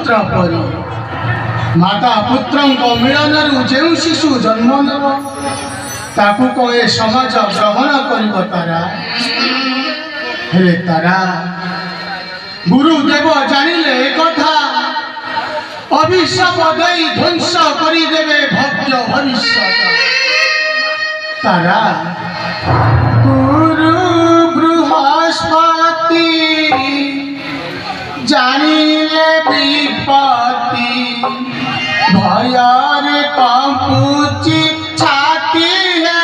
पुत्र परी माता पुत्र मिलन जो शिशु जन्म नेब ताकू कहे समाज ग्रहण कर तारा हेले तारा गुरुदेव जानिले कथा अभिशाप दे ध्वंस करदेवे भव्य भविष्य तारा गुरु बृहस्पति जानिले विपत्ति भयर कंपुची छाती है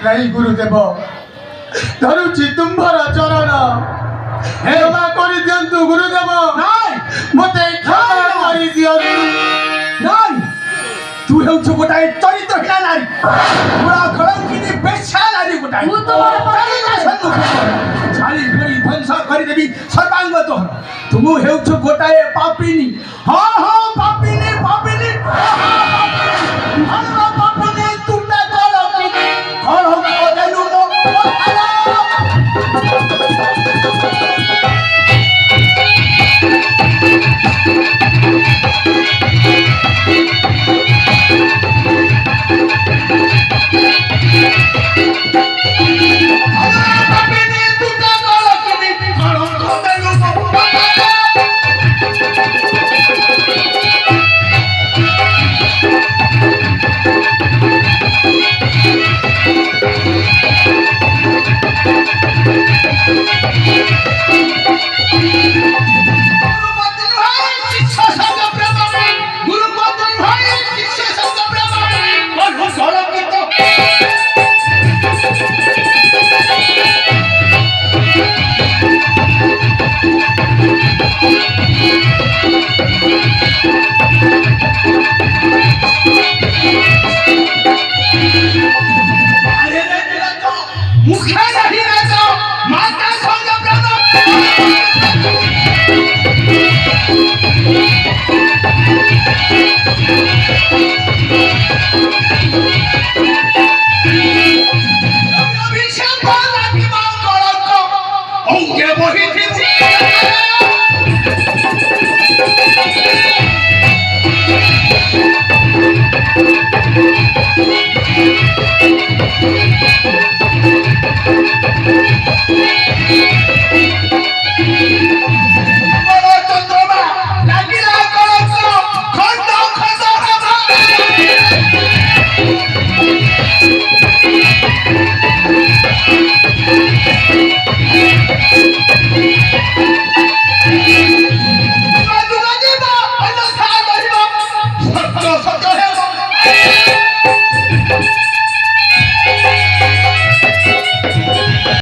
नहीं गुरुदेव धरुची तुम्हार चरण क्षमा कर दियंतु गुरुदेव मते क्षमा कर दियंतु तू हेउछु गोटाए चरित्रहीन नारी पूरा कलंकिनी बेश्या नारी गोटाए मु तोर पराई ना सन्मुख छाली फेरी ध्वंस कर देबी सर्वांग तोहर तुमु हेउछु गोटाए पापिनी हां हां पापिनी पापिनी हनुमा पापिनी तुमने कलंकिनी कौन हम बदलू मो Thank you.